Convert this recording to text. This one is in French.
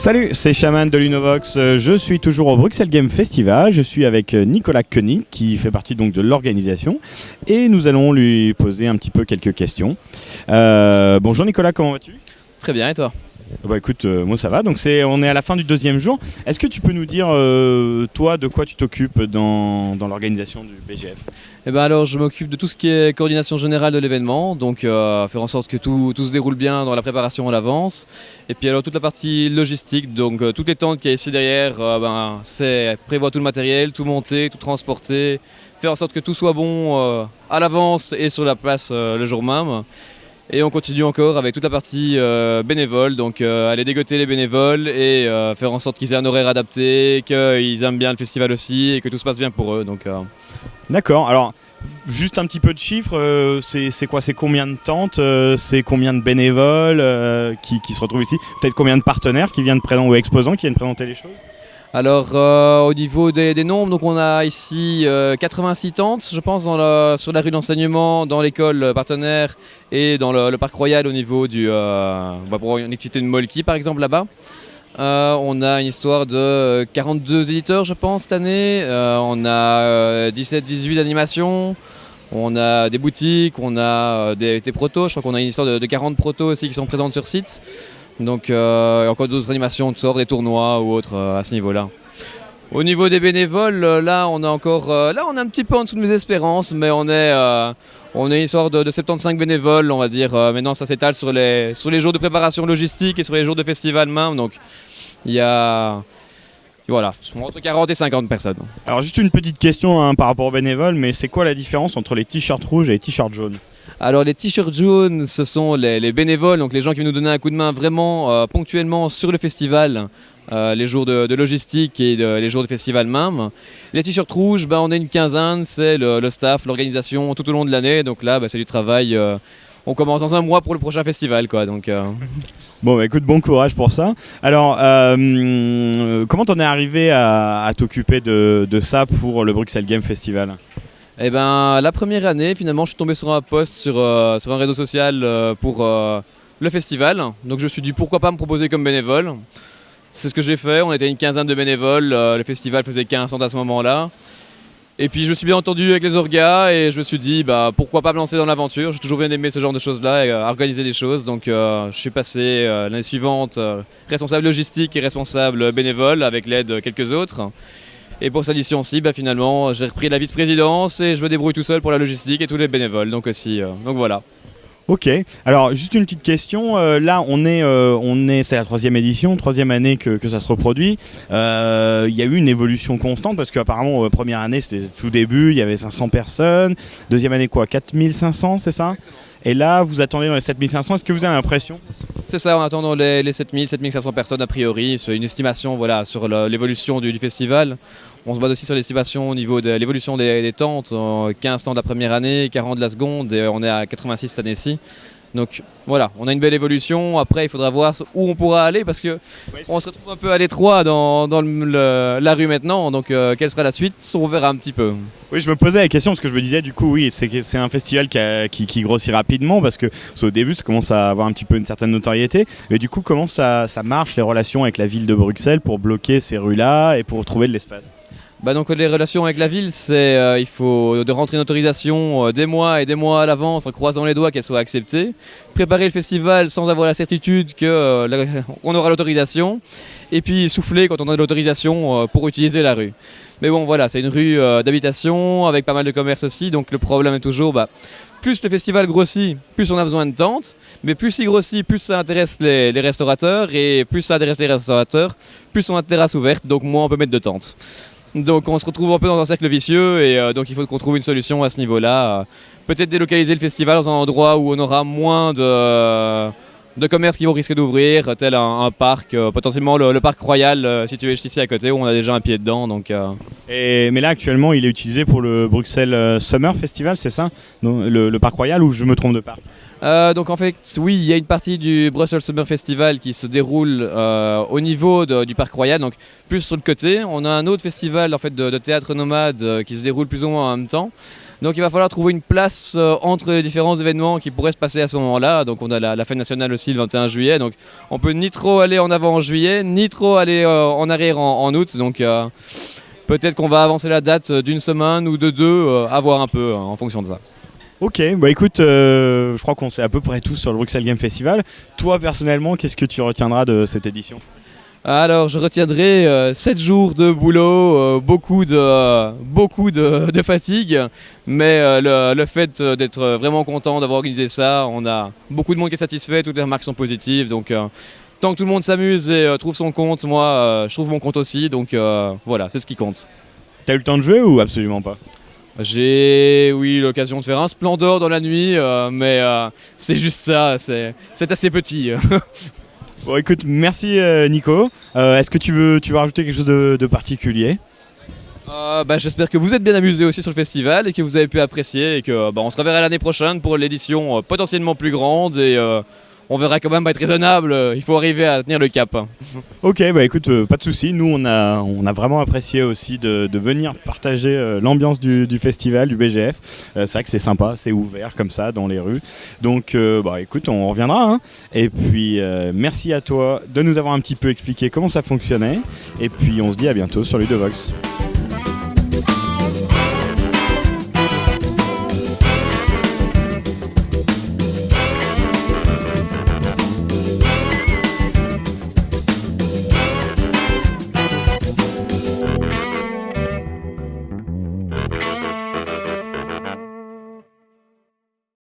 Salut, c'est Shaman de l'Unovox. Je suis toujours au Bruxelles Game Festival. Je suis avec Nicolas Koenig qui fait partie donc de l'organisation et nous allons lui poser un petit peu quelques questions. Bonjour Nicolas, comment vas-tu ? Très bien, et toi ? Bah écoute, moi ça va. Donc on est à la fin du deuxième jour. Est-ce que tu peux nous dire toi de quoi tu t'occupes dans l'organisation du BGF ? Eh ben alors, je m'occupe de tout ce qui est coordination générale de l'événement, donc faire en sorte que tout se déroule bien dans la préparation à l'avance. Et puis alors toute la partie logistique, donc toutes les tentes qu'il y a ici derrière, c'est prévoir tout le matériel, tout monter, tout transporter, faire en sorte que tout soit bon à l'avance et sur la place le jour même. Et on continue encore avec toute la partie bénévole, donc aller dégoter les bénévoles et faire en sorte qu'ils aient un horaire adapté, qu'ils aiment bien le festival aussi et que tout se passe bien pour eux. D'accord, alors juste un petit peu de chiffres, c'est quoi ? C'est combien de tentes ? C'est combien de bénévoles qui se retrouvent ici ? Peut-être combien de partenaires qui viennent présenter ou exposants qui viennent présenter les choses ? Alors au niveau des nombres, donc on a ici 86 tentes, je pense, sur la rue d'enseignement, dans l'école partenaire et dans le parc royal au niveau pour une activité de Molki par exemple là-bas. On a une histoire de 42 éditeurs je pense cette année, on a 17-18 animations, on a des boutiques, on a des protos, je crois qu'on a une histoire de 40 protos aussi qui sont présentes sur site. Donc encore d'autres animations de sorte, des tournois ou autres à ce niveau-là. Au niveau des bénévoles, là on est un petit peu en dessous de mes espérances, mais on est une histoire de 75 bénévoles, on va dire. Maintenant ça s'étale sur les jours de préparation logistique et sur les jours de festival même. Donc il y a entre 40 et 50 personnes. Alors juste une petite question par rapport aux bénévoles, mais c'est quoi la différence entre les t-shirts rouges et les t-shirts jaunes ? Alors les t-shirts jaunes, ce sont les bénévoles, donc les gens qui viennent nous donner un coup de main vraiment ponctuellement sur le festival, les jours de logistique et les jours de festival même. Les t-shirts rouges, on est une quinzaine, c'est le staff, l'organisation tout au long de l'année, donc là c'est du travail. On commence dans un mois pour le prochain festival, quoi. Donc, Bon, écoute, bon courage pour ça. Alors, comment t'en es arrivé à t'occuper de ça pour le Bruxelles Game Festival ? Eh ben, la première année, finalement, je suis tombé sur un post sur un réseau social pour le festival. Donc je me suis dit pourquoi pas me proposer comme bénévole. C'est ce que j'ai fait, on était une quinzaine de bénévoles, le festival faisait 15 à ce moment-là. Et puis je me suis bien entendu avec les orgas et je me suis dit pourquoi pas me lancer dans l'aventure. J'ai toujours bien aimé ce genre de choses-là et organiser des choses. Donc je suis passé l'année suivante responsable logistique et responsable bénévole avec l'aide de quelques autres. Et pour cette édition-ci, finalement, j'ai repris la vice-présidence et je me débrouille tout seul pour la logistique et tous les bénévoles. Donc voilà. Ok, alors juste une petite question, là c'est la troisième édition, troisième année que ça se reproduit. Il y a eu une évolution constante parce qu'apparemment première année c'était tout début, il y avait 500 personnes, deuxième année 4500 c'est ça ? Et là vous attendez dans les 7500, est-ce que vous avez l'impression ? C'est ça, on attend dans les 7500 personnes a priori, c'est une estimation sur l'évolution du festival. On se base aussi sur l'estimation au niveau de l'évolution des tentes, 15 tentes la première année, 40 la seconde et on est à 86 cette année-ci. Donc voilà, on a une belle évolution. Après, il faudra voir où on pourra aller parce qu'on se retrouve un peu à l'étroit dans la rue maintenant. Donc quelle sera la suite ? On verra un petit peu. Oui, je me posais la question parce que je me disais du coup, oui, c'est un festival qui grossit rapidement parce que au début, ça commence à avoir un petit peu une certaine notoriété. Mais du coup, comment ça marche les relations avec la ville de Bruxelles pour bloquer ces rues-là et pour trouver de l'espace ? Donc les relations avec la ville, c'est il faut de rentrer une autorisation des mois et des mois à l'avance en croisant les doigts qu'elle soit acceptée. Préparer le festival sans avoir la certitude qu'on aura l'autorisation. Et puis souffler quand on a l'autorisation pour utiliser la rue. Mais bon voilà, c'est une rue d'habitation avec pas mal de commerces aussi. Donc le problème est toujours, plus le festival grossit, plus on a besoin de tentes. Mais plus il grossit, plus ça intéresse les restaurateurs. Et plus ça intéresse les restaurateurs, plus on a de terrasses ouvertes, donc moins on peut mettre de tentes. Donc on se retrouve un peu dans un cercle vicieux et donc il faut qu'on trouve une solution à ce niveau-là. Peut-être délocaliser le festival dans un endroit où on aura moins de commerces qui vont risquer d'ouvrir, tel un parc, potentiellement le parc royal situé juste ici à côté où on a déjà un pied dedans. Mais là actuellement il est utilisé pour le Bruxelles Summer Festival, c'est ça ? Le parc royal ou je me trompe de parc ? Donc en fait, oui, il y a une partie du Brussels Summer Festival qui se déroule au niveau du Parc Royal, donc plus sur le côté. On a un autre festival en fait, de théâtre nomade qui se déroule plus ou moins en même temps. Donc il va falloir trouver une place entre les différents événements qui pourraient se passer à ce moment-là. Donc on a la fête nationale aussi le 21 juillet. Donc on peut ni trop aller en avant en juillet, ni trop aller en arrière en août. Donc peut-être qu'on va avancer la date d'une semaine ou de deux, à voir un peu en fonction de ça. Ok, bah écoute, je crois qu'on sait à peu près tout sur le Bruxelles Game Festival. Toi personnellement, qu'est-ce que tu retiendras de cette édition ? Alors je retiendrai 7 jours de boulot, beaucoup de fatigue, mais le fait d'être vraiment content d'avoir organisé ça, on a beaucoup de monde qui est satisfait, toutes les remarques sont positives, donc tant que tout le monde s'amuse et trouve son compte, moi je trouve mon compte aussi, donc voilà, c'est ce qui compte. T'as eu le temps de jouer ou absolument pas ? J'ai, oui, l'occasion de faire un Splendor dans la nuit, mais c'est juste ça, c'est assez petit. Bon écoute, merci Nico. Est-ce que tu veux rajouter quelque chose de particulier ? J'espère que vous êtes bien amusés aussi sur le festival et que vous avez pu apprécier et que on se reverra l'année prochaine pour l'édition potentiellement plus grande et on verra quand même être raisonnable, il faut arriver à tenir le cap. Ok, bah écoute, pas de souci. Nous, on a vraiment apprécié aussi de venir partager l'ambiance du festival, du BGF. C'est vrai que c'est sympa, c'est ouvert comme ça dans les rues. Donc, bah écoute, on reviendra. Hein. Et puis, merci à toi de nous avoir un petit peu expliqué comment ça fonctionnait. Et puis, on se dit à bientôt sur Ludovox.